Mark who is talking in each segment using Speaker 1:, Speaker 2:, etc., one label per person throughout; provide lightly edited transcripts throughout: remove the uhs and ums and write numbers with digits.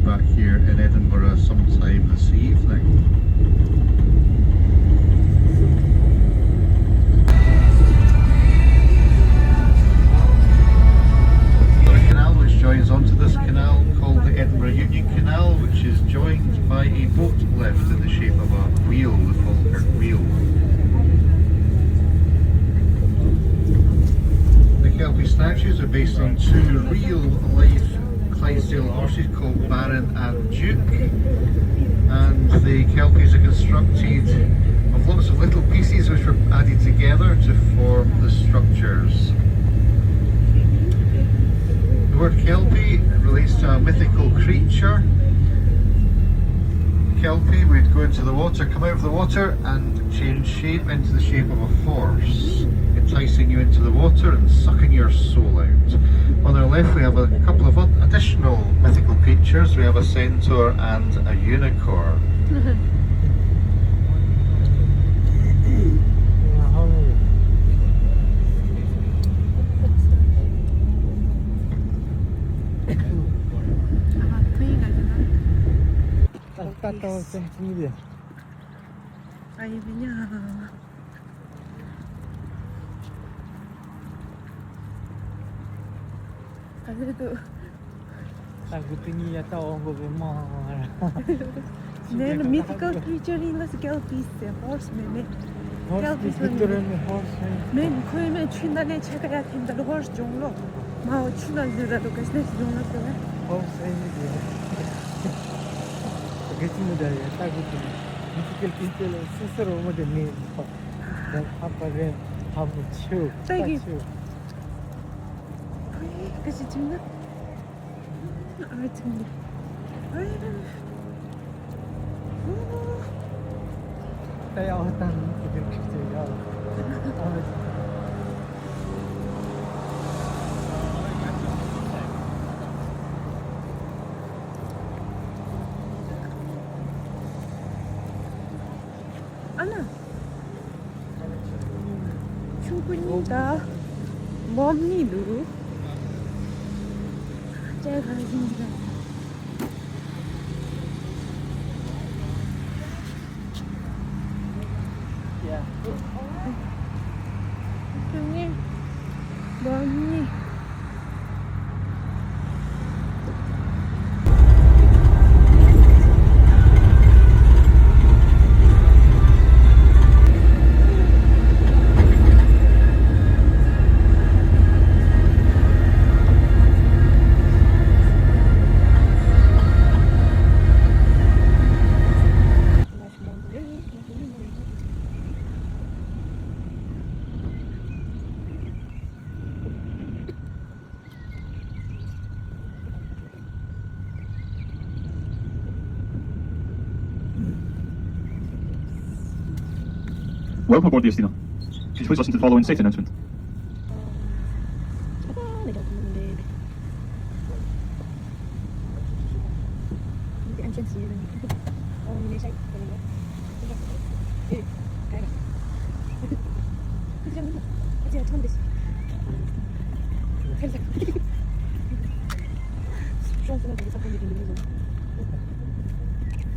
Speaker 1: back here in Edinburgh sometime this evening. Joins onto this canal called the Edinburgh Union Canal, which is joined by a boat lift in the shape of a wheel, the Falkirk wheel. The kelpie statues are based on two real-life Clydesdale horses called Baron and Duke, and the kelpies are constructed of lots of little pieces which were added together to form the structures. The word kelpie relates to a mythical creature. Kelpie would go into the water, come out of the water and change shape into the shape of a horse, enticing you into the water and sucking your soul out. On our left we have a couple of additional mythical creatures. We have a centaur and a unicorn.
Speaker 2: Akhirnya Kasi tu
Speaker 3: Aku tinggi atau orang bermemang.
Speaker 2: Then mythical creature in the kelpies, horsemen.
Speaker 3: Kelpies literally horsemen.
Speaker 2: Men koyme chundane chakaya tinda horse jonglo. Mao chunal dira to kasne jonglo to.
Speaker 3: Horsemen dia. Begitu mudah ya, takut ni. Mythical creature sesero mudah ni. Dan apa dia? Hamu ciu.
Speaker 2: Thank you. Kasi chunga. Ay chunga. Ay.
Speaker 3: Saya awatan mythical creature ya.
Speaker 2: Ana. 충분히 다 뭡니도 제가 힘들어.
Speaker 3: Ya.
Speaker 2: 형님 뭐니?
Speaker 4: Welcome aboard the Estina. Please listen to the following safety announcement.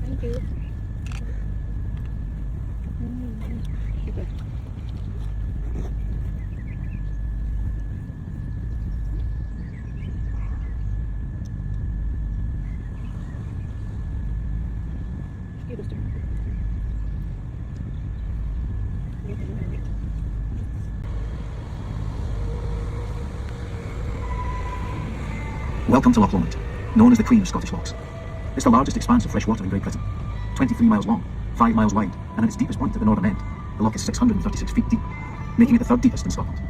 Speaker 2: Thank you.
Speaker 4: Welcome to Loch Lomond, known as the Queen of Scottish Lochs. It's the largest expanse of fresh water in Great Britain. 23 miles long, 5 miles wide, and at its deepest point at the northern end, the loch is 636 feet deep, making it the third deepest in Scotland.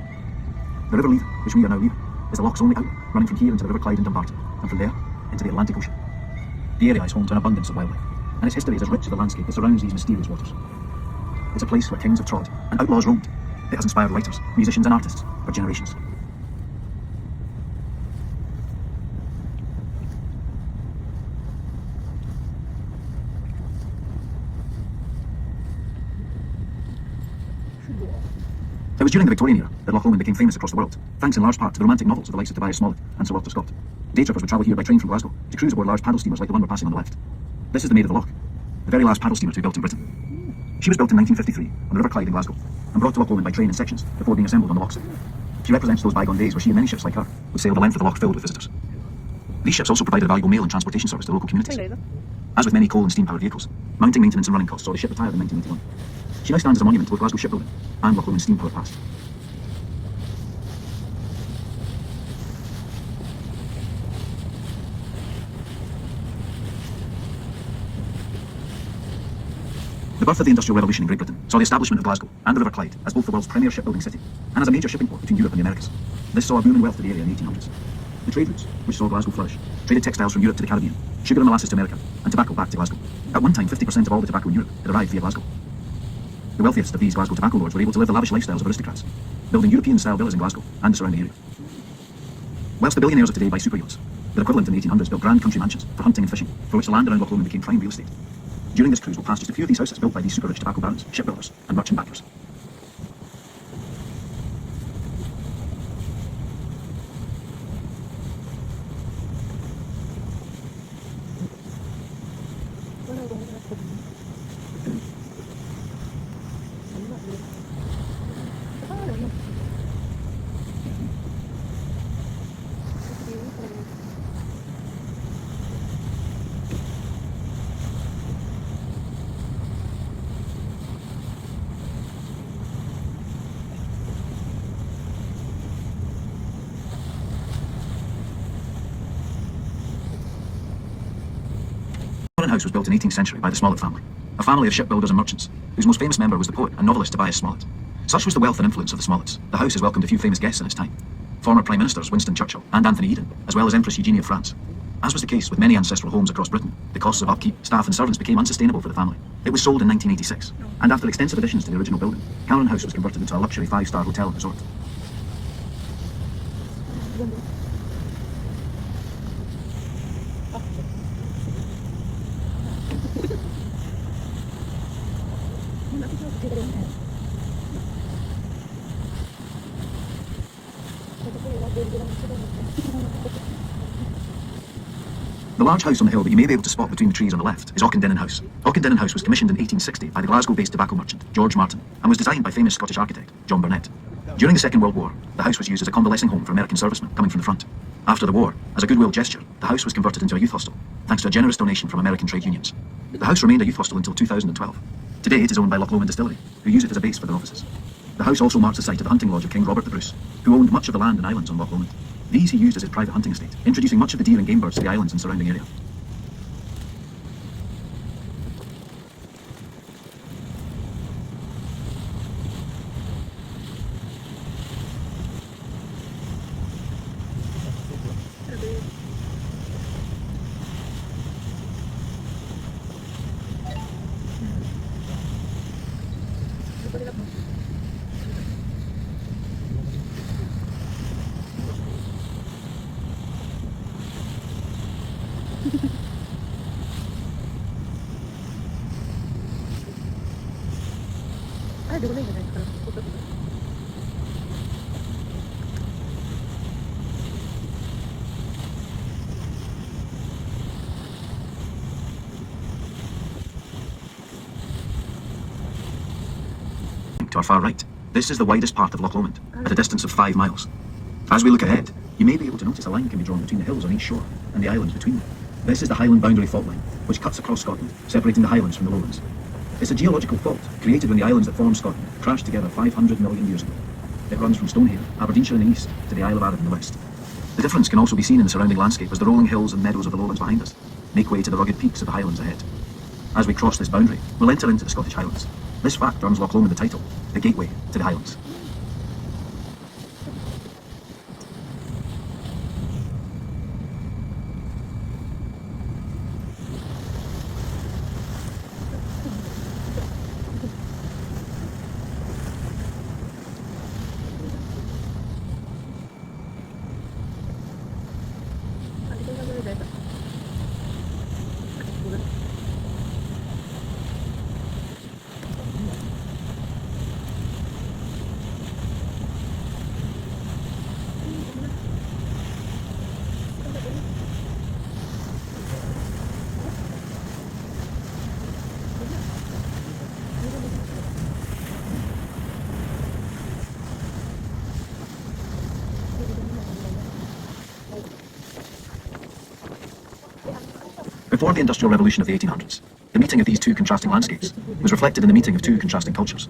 Speaker 4: The River Leith, which we are now near, is the loch's only outlet, running from here into the River Clyde in Dumbarton, and from there into the Atlantic Ocean. The area is home to an abundance of wildlife, and its history is as rich as the landscape that surrounds these mysterious waters. It's a place where kings have trod and outlaws roamed. It has inspired writers, musicians and artists for generations. was during the Victorian era that Loch Lomond became famous across the world, thanks in large part to the romantic novels of the likes of Tobias Smollett and Sir Walter Scott. Day trippers would travel here by train from Glasgow to cruise aboard large paddle steamers like the one we're passing on the left. This is the Maid of the Loch, the very last paddle steamer to be built in Britain. She was built in 1953 on the River Clyde in Glasgow and brought to Loch Lomond by train in sections before being assembled on the lochs. She represents those bygone days where she and many ships like her would sail the length of the loch filled with visitors. These ships also provided a valuable mail and transportation service to local communities. As with many coal and steam-powered vehicles, mounting, maintenance and running costs saw the ship retired in 1991. She now stands as a monument to both Glasgow shipbuilding and Loch Lomond's steam-powered past. The birth of the Industrial Revolution in Great Britain saw the establishment of Glasgow and the River Clyde as both the world's premier shipbuilding city and as a major shipping port between Europe and the Americas. This saw a boom in wealth to the area in the 1800s. The trade routes, which saw Glasgow flourish, traded textiles from Europe to the Caribbean, sugar and molasses to America, and tobacco back to Glasgow. At one time, 50% of all the tobacco in Europe had arrived via Glasgow. The wealthiest of these Glasgow tobacco lords were able to live the lavish lifestyles of aristocrats, building European-style villas in Glasgow and the surrounding area. Whilst the billionaires of today buy super yachts, their equivalent in the 1800s built grand country mansions for hunting and fishing, for which the land around Loch Lomond became prime real estate. During this cruise, we'll pass just a few of these houses built by these super-rich tobacco barons, shipbuilders, and merchant bankers. House was built in the 18th century by the Smollett family, a family of shipbuilders and merchants, whose most famous member was the poet and novelist Tobias Smollett. Such was the wealth and influence of the Smollets, the house has welcomed a few famous guests in its time. Former Prime Ministers Winston Churchill and Anthony Eden, as well as Empress Eugenie of France. As was the case with many ancestral homes across Britain, the costs of upkeep, staff and servants became unsustainable for the family. It was sold in 1986, and after extensive additions to the original building, Cameron House was converted into a luxury 5-star hotel and resort. The large house on the hill that you may be able to spot between the trees on the left is Auchendennan House. Auchendennan House was commissioned in 1860 by the Glasgow-based tobacco merchant George Martin and was designed by famous Scottish architect John Burnet. During the Second World War, the house was used as a convalescing home for American servicemen coming from the front. After the war, as a goodwill gesture, the house was converted into a youth hostel, thanks to a generous donation from American trade unions. The house remained a youth hostel until 2012. Today it is owned by Loch Lomond Distillery, who use it as a base for their offices. The house also marks the site of the hunting lodge of King Robert the Bruce, who owned much of the land and islands on Loch Lomond. These he used as his private hunting estate, introducing much of the deer and game birds to the islands and surrounding area. To our far right, this is the widest part of Loch Lomond, at a distance of 5 miles. As we look ahead, you may be able to notice a line can be drawn between the hills on each shore and the islands between them. This is the Highland Boundary Fault Line, which cuts across Scotland, separating the Highlands from the Lowlands. It's a geological fault created when the islands that formed Scotland crashed together 500 million years ago. It runs from Stonehaven, Aberdeenshire in the east, to the Isle of Arran in the west. The difference can also be seen in the surrounding landscape as the rolling hills and meadows of the Lowlands behind us make way to the rugged peaks of the Highlands ahead. As we cross this boundary, we'll enter into the Scottish Highlands. This fact earns Loch Lomond the title, the gateway to the Highlands. Before the Industrial Revolution of the 1800s, the meeting of these two contrasting landscapes was reflected in the meeting of two contrasting cultures.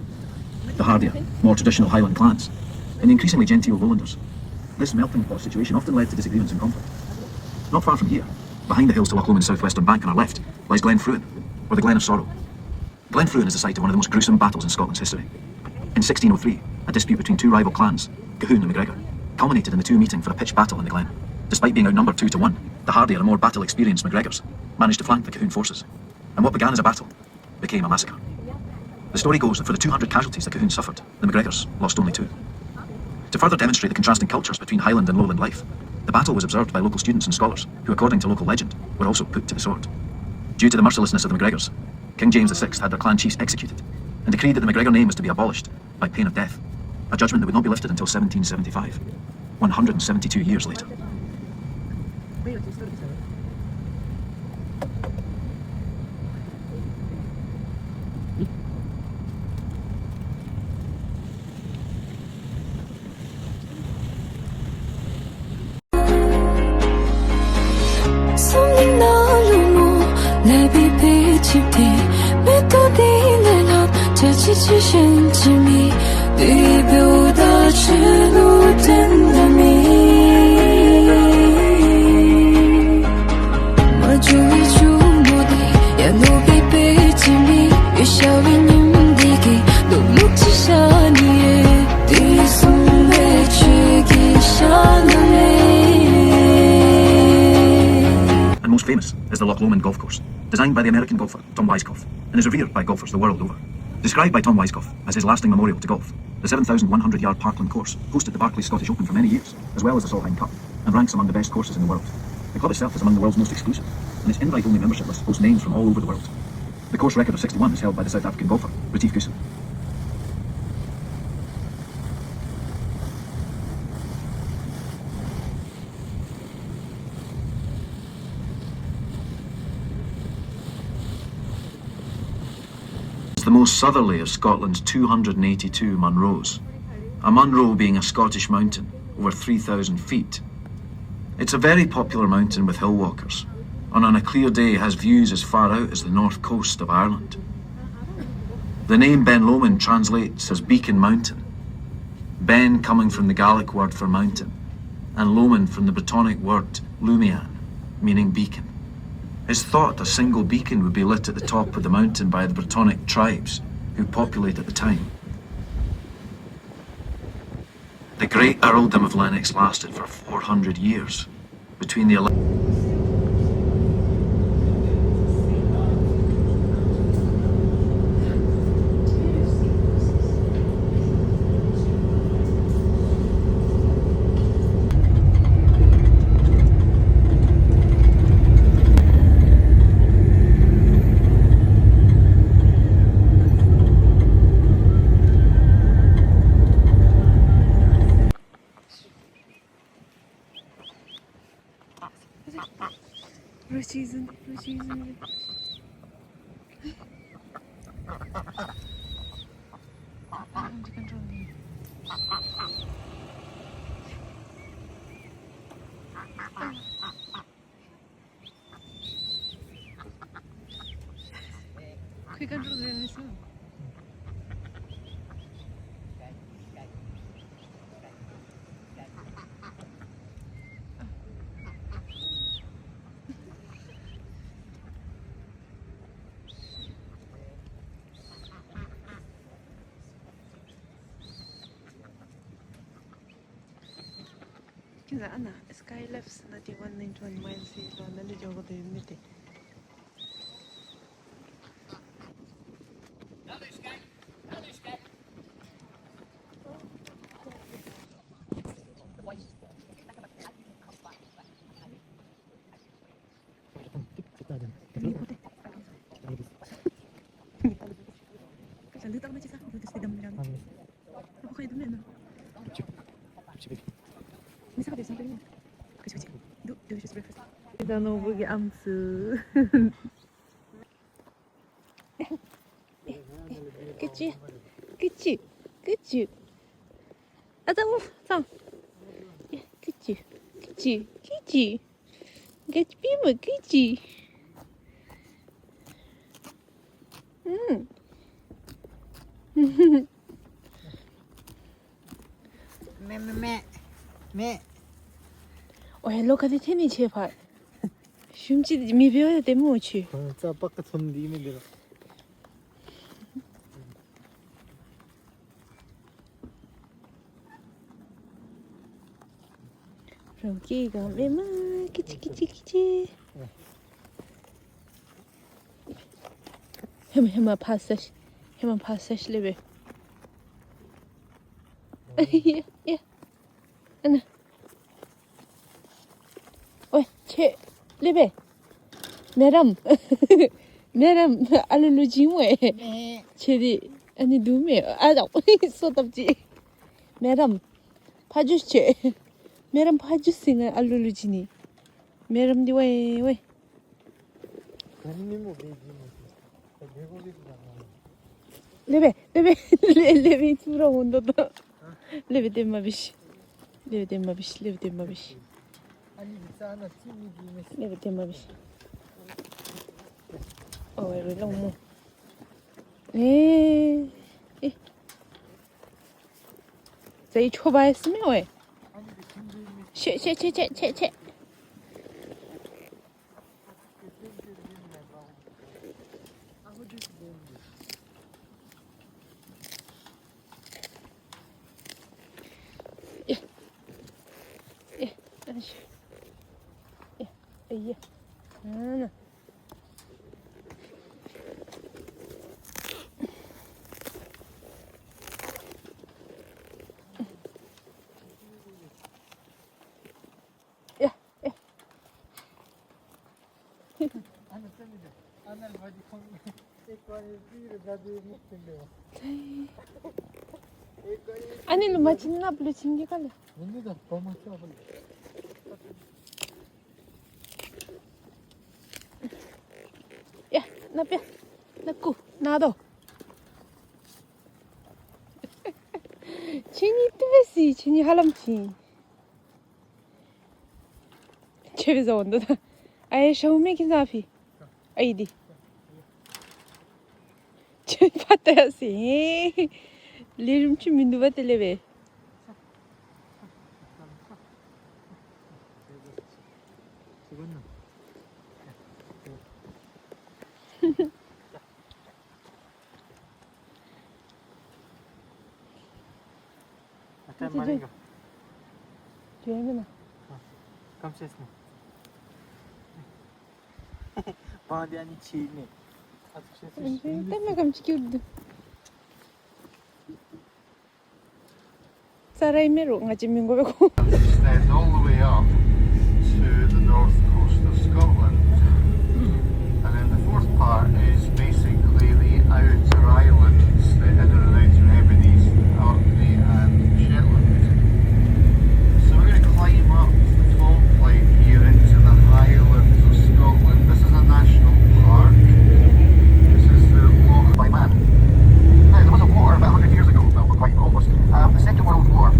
Speaker 4: The hardier, more traditional Highland clans, and the increasingly genteel lowlanders. This melting pot situation often led to disagreements and conflict. Not far from here, behind the hills to Loch Lomond's southwestern bank on our left, lies Glen Fruin, or the Glen of Sorrow. Glen Fruin is the site of one of the most gruesome battles in Scotland's history. In 1603, a dispute between two rival clans, Cahoon and MacGregor, culminated in the two meeting for a pitched battle in the Glen. Despite being outnumbered 2-1, the hardier and more battle-experienced MacGregors managed to flank the Cahoon forces, and what began as a battle became a massacre. The story goes that for the 200 casualties the Cahoon suffered, the MacGregors lost only 2. To further demonstrate the contrasting cultures between Highland and Lowland life, the battle was observed by local students and scholars who, according to local legend, were also put to the sword. Due to the mercilessness of the MacGregors, King James VI had their clan chiefs executed and decreed that the MacGregor name was to be abolished by pain of death, a judgment that would not be lifted until 1775, 172 years later. And most famous is the Loch Lomond golf course, designed by the American golfer Tom Weiskopf, and is revered by golfers the world over. Described by Tom Weiskopf as his lasting memorial to golf, the 7,100-yard Parkland course hosted the Barclays Scottish Open for many years, as well as the Solheim Cup, and ranks among the best courses in the world. The club itself is among the world's most exclusive, and its invite-only membership list boasts names from all over the world. The course record of 61 is held by the South African golfer Retief Goosen. The most southerly of Scotland's 282 Munros, a Munro being a Scottish mountain over 3,000 feet. It's a very popular mountain with hill walkers, and on a clear day has views as far out as the north coast of Ireland. The name Ben Lomond translates as Beacon Mountain, Ben coming from the Gaelic word for mountain, and Lomond from the Brittonic word Lumian, meaning beacon. It's thought a single beacon would be lit at the top of the mountain by the Brittonic tribes who populate at the time. The great earldom of Lennox lasted for 400 years, between the
Speaker 2: Season. Quick control this one. كذا أنا سكاي لاف سنة 191 miles لو أنا اللي جوا ده متى Sandito ako na siya sa dito sa dam lang. Ako kayo dun na. Misa ka din sa pili. Kasi do delicious breakfast. Ito no bugi amsu. 그치? 그치? 그치? 아자무 상. 그치? 그치? 그치? 그치 비모 그치?
Speaker 3: 매.
Speaker 2: Ôi lúc cái thế này chơi phải. Chúng chỉ mi biểu để mua chứ.
Speaker 3: 자 바깥 손 뒤면 들어.
Speaker 2: Rồi kia còn bé má kichi. Hema passage lebe. Yeah. Ana. Ôi, che lebe. Madam. Madam alulu jingwe. Che đi 아니 누미 아자 쏟았지. Madam 봐주시지. Madam 봐주시네 알루루 지니. Madam đi 왜.
Speaker 3: 아니면 뭐 외국인이잖아.
Speaker 2: 레베 들어온다. 레베 댐마비시.
Speaker 3: 아니 있잖아 팀이 뒤면
Speaker 2: 레베 댐마비시. 왜 너무. 에. 저희 초바했으면 왜?
Speaker 3: 아니 근데
Speaker 2: 채. 예. 하나.
Speaker 3: Anel vadi con equali dire da due muttende.
Speaker 2: 아니 너 마치는 앞으로 챙겨갈래.
Speaker 3: 뭔데다 더 맞춰 볼래.
Speaker 2: 야, 나빼. 나도. 진이 뜨베시, 진이 할람치. 제비서 온다. 아예 샤오메 기사피. 아이디. 저 봤다야지. 리름치 민두 봤들레베.
Speaker 3: 죽었나? 아까 말인가?
Speaker 2: 뒤에는
Speaker 3: 감시했네. 바디 아니 치네. 아주
Speaker 2: 때문에 감치기우드. 사라이메로 같이 민고베고.
Speaker 1: Extend all the way up to the north coast of Scotland. And then the fourth part is basically the outer islands, the Inner and Outer Hebrides, Orkney and Shetland. So we're going to climb up the top line here into the Highlands of Scotland. This is a national park. This is the Loch by man. Now there was a war about 100 years ago, well quite almost, the Second World War.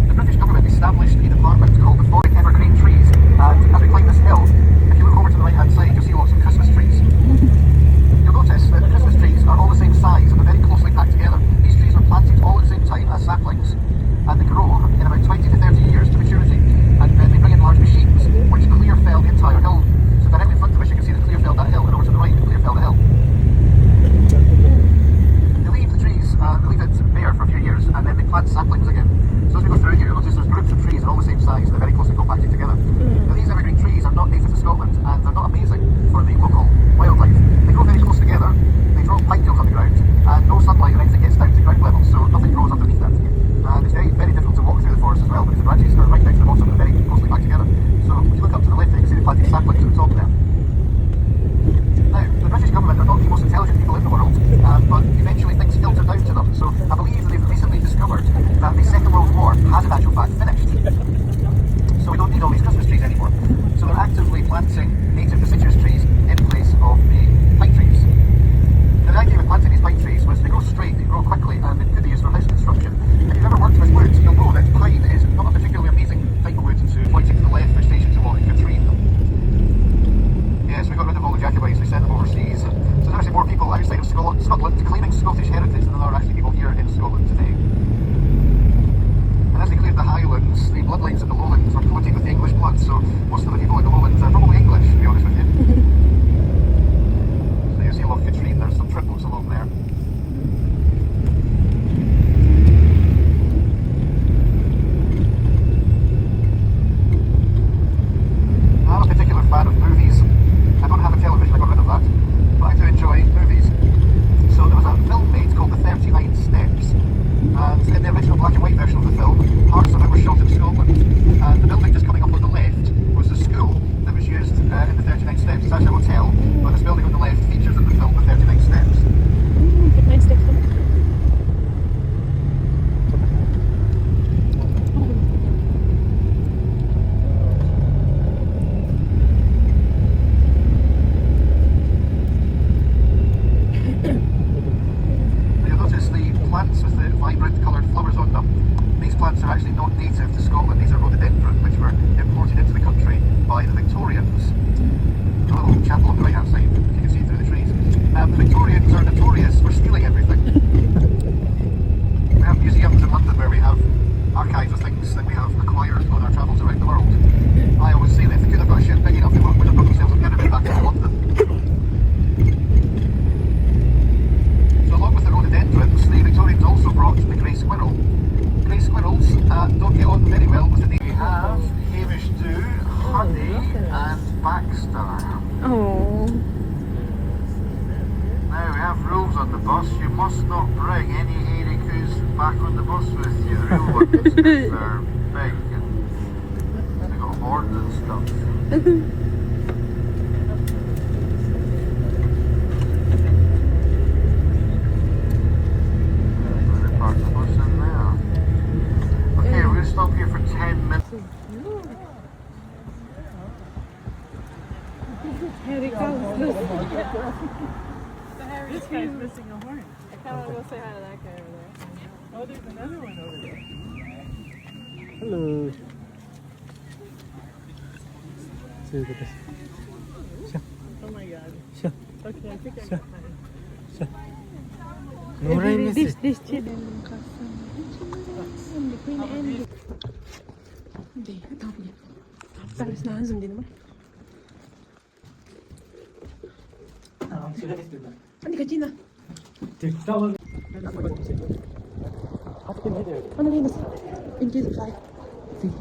Speaker 1: The British government established a department called the Forest Evergreen Trees, and as we climb this hill, big and they got horns and stuff. They parked the bus in there. Okay, we're going to stop here for 10 minutes.
Speaker 2: Harry comes.
Speaker 5: The Harry's guy's missing a horn. I kind of want to go say hi to that guy over there. Oh, there's another one over there.
Speaker 3: Hello. See you guys.
Speaker 5: Oh my god.
Speaker 3: Sure.
Speaker 5: Okay, I think I got mine.
Speaker 3: No rain
Speaker 2: This
Speaker 3: is
Speaker 2: Stirling Castle. And the Queen Anne. Hindi, tapos niya. Tapos na handsome din naman. Hindi ka Gina. Ano rin mas? In case of fire. See.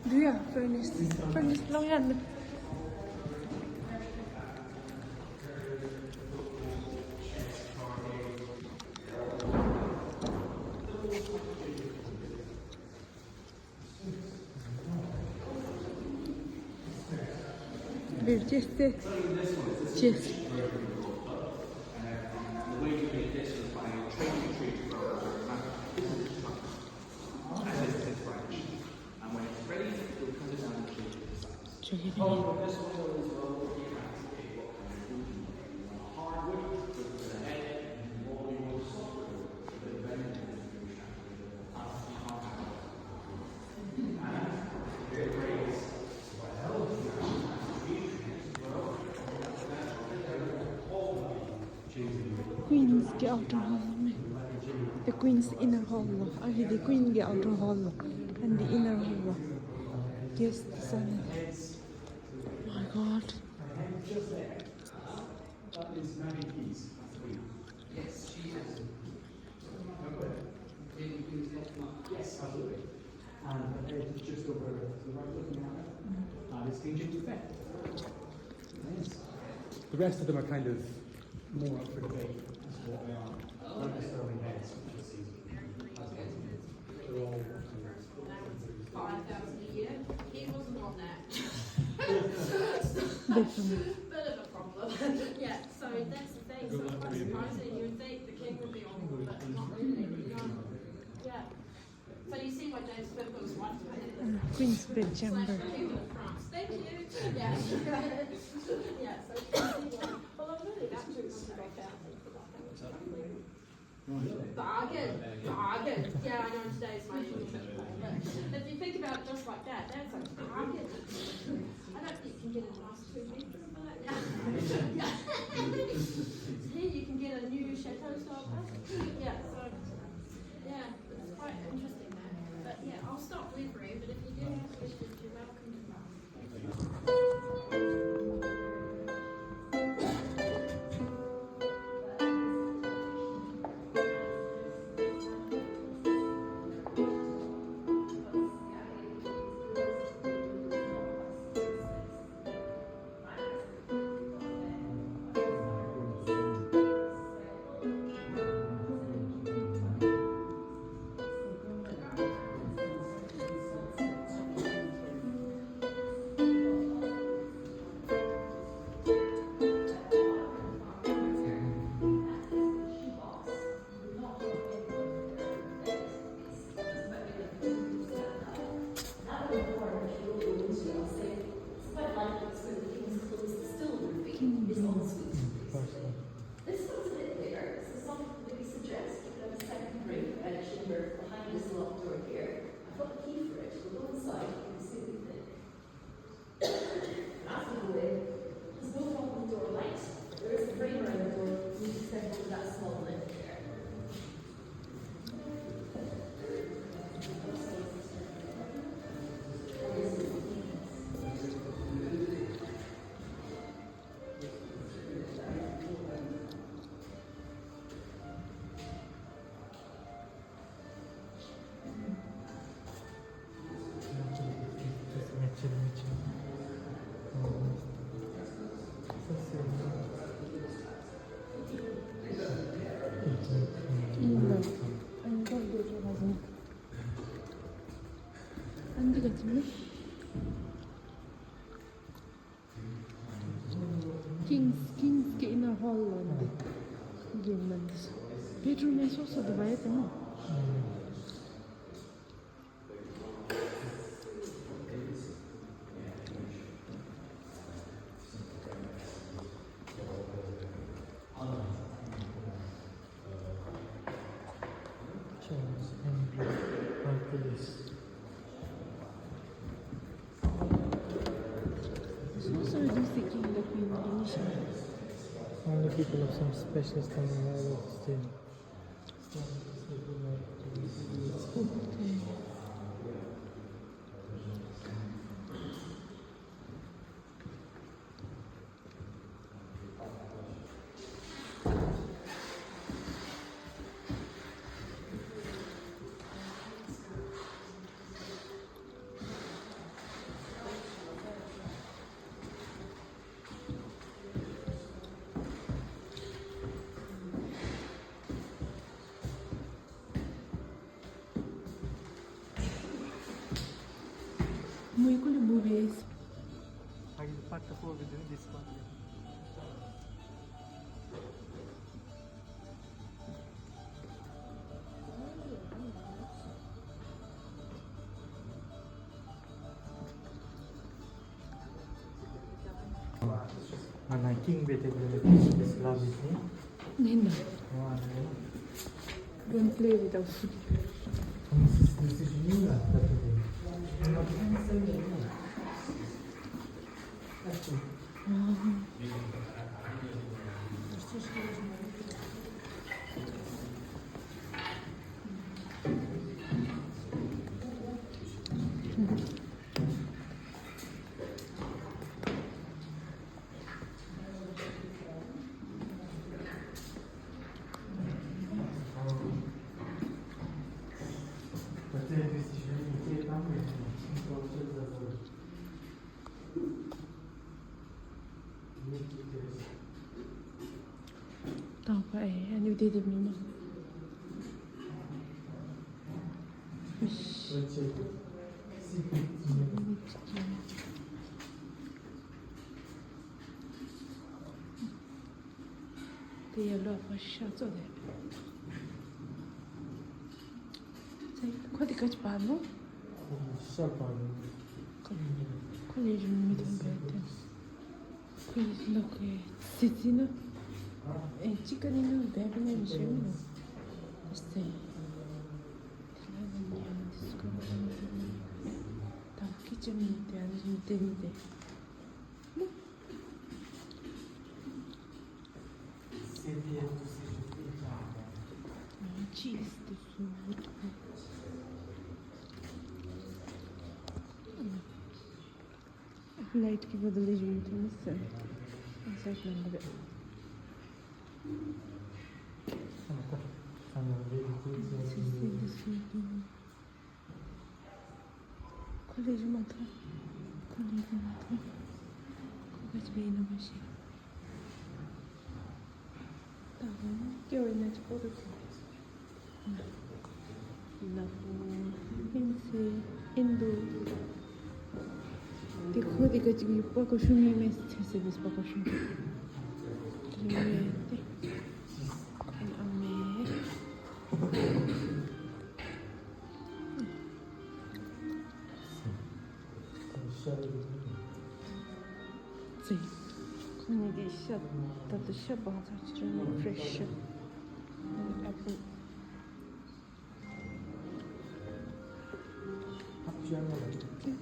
Speaker 2: Duya, furnace. Furnace lang yan. Bir cesti. Cesti. Çok iyi. Queen's get outer hall. The Queen's inner hall. Actually, the Queen get outer hall and the inner hall. Yes, the sun. Oh my God.
Speaker 6: Yes, absolutely. And it's just over to the right looking at it. And it's changing to bed. Yes. The rest of them are kind of more up for debate as to what they are. Not necessarily beds, which is they're all
Speaker 7: 5,000 a year. He wasn't on that. Bit of a problem. Yeah, so that's the thing. So it's quite surprising. You would think the king would be on board, but not really. Yeah. So you see why James V was one
Speaker 2: Queen's bedchamber.
Speaker 7: King of France. Thank you. Yeah. Yeah. So well, I'm really about to bargain. Yeah, I know today's my English, but if you think about it just like that, that's a bargain. I don't think you can get a nice 2 bedroom, but yeah. Here you can get a new chateau style house. Yeah, so yeah, it's quite interesting that. But yeah, I'll stop livery, but if you do have questions, you're welcome to ask.
Speaker 8: This one's a bit bigger, so something that we suggest you have a second room bedchamber behind this locked door here. I've got the key for it. We'll go inside and see what we think. As we go in, there's no problem with the door light. There is a frame around the door. You need to step over that small lid there.
Speaker 2: ismi? Kings के inner hall ఉంది. Gilman's. Bedroom is also divided, no?
Speaker 3: Charles Henry Hercules.
Speaker 2: It's also reducing the queen initially.
Speaker 3: Only people of some special standing are allowed to stay.
Speaker 2: Muy cool movies.
Speaker 3: I will part the four within this one. And I king with this love with me.
Speaker 2: Nina,
Speaker 3: One.
Speaker 2: don't play with our food.
Speaker 3: This is new
Speaker 2: ต่อไปอันนี้ดีๆมั้ง Det gäller att vara kött och det. 어디까지 봐노? 콜레지 믿은 거였대. 그래서 너그 시티는 찍어내는 배분의 미션은 글쎄. 대단한 디스코는 다 기점이 대한 때인데. Чисто сухо. Light की बदली हुई थी मुझसे ऐसा number college में था college में ना बशी तब क्या होना चाहिए ना इनसे हिंदू देखो देखो जी पकोशुमी में से बस पकोशुमी Rimetti a me sì quindi dato sciabato c'erano fresh apple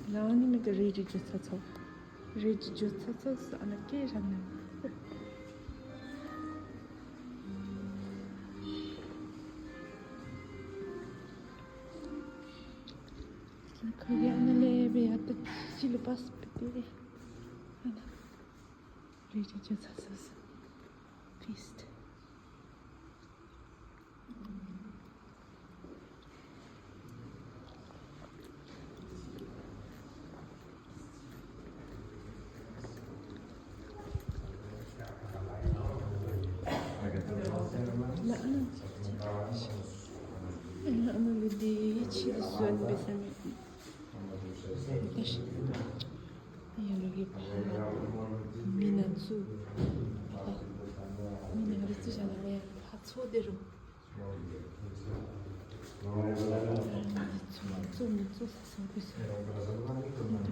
Speaker 2: 나은이 그 레이지 주차서 안 할게 잡는 거기 안에 베아트 실로 파스피티 하나 레이지 주차서 피스트 لا أنا بدي شيء السؤال بسمي 다시. 여기 미나수. 미나를 쓰잖아요. 밭소대로. 좀 쏘서 있어요. 근데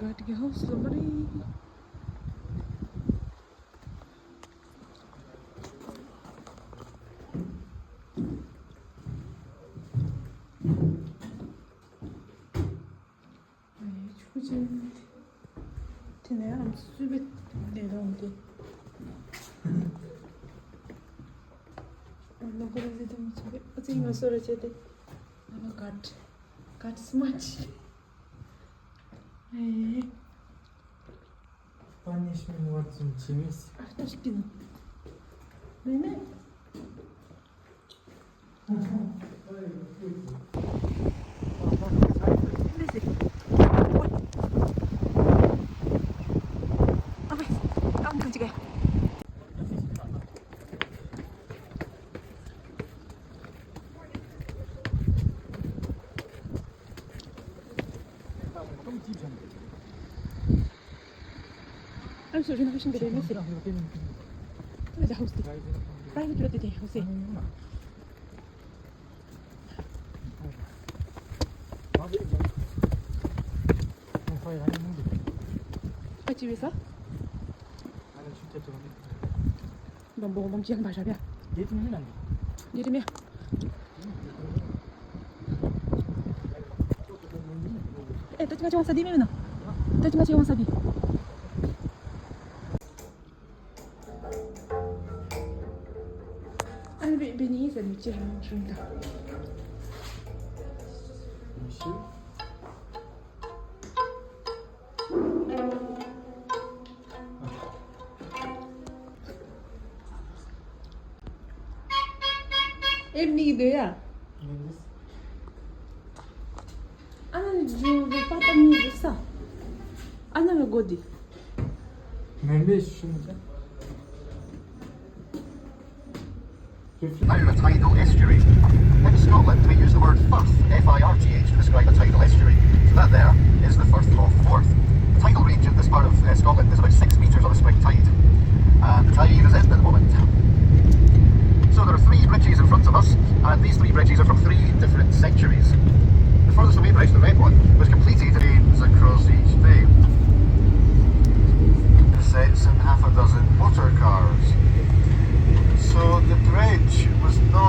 Speaker 2: 밭이 좀 die Hausnummerie. 초진 되네. 안 수비 내려온대. Não quero dizer muito sobre. Assim, mas só a gente não cat smart.
Speaker 3: Punishment 좀 재밌어.
Speaker 2: 아, 또 시키는. 네네. Anh sửa trên cái đấy mới xịt. Bây giờ house đi. Đây nó chưa đi house. Ở 집에서?
Speaker 3: 아니 진짜 좀.
Speaker 2: 너 멈지한 바샤비야.
Speaker 3: 예림이면 안 돼.
Speaker 2: 예림이야. 또 tinggal cium wasabi mana? 또 tinggal cium wasabi. Anh bị bên ý giờ chưa chúng ta. Em đi đấy à? Anh dù phát âm như thế sao? Anh là gọi đi.
Speaker 3: 멜메 주십니까?
Speaker 4: Now a tidal estuary. In Scotland, we use the word firth, F-I-R-T-H, to describe a tidal estuary. So that there is the Firth of Forth. The tidal range in this part of Scotland is about 6 metres on a spring tide. And the tide is in at the moment. So there are 3 bridges in front of us, and these 3 bridges are from 3 different centuries. The furthest away bridge, the red one, was completed trains across each bay. It sets in half a dozen motor cars. So the bridge was not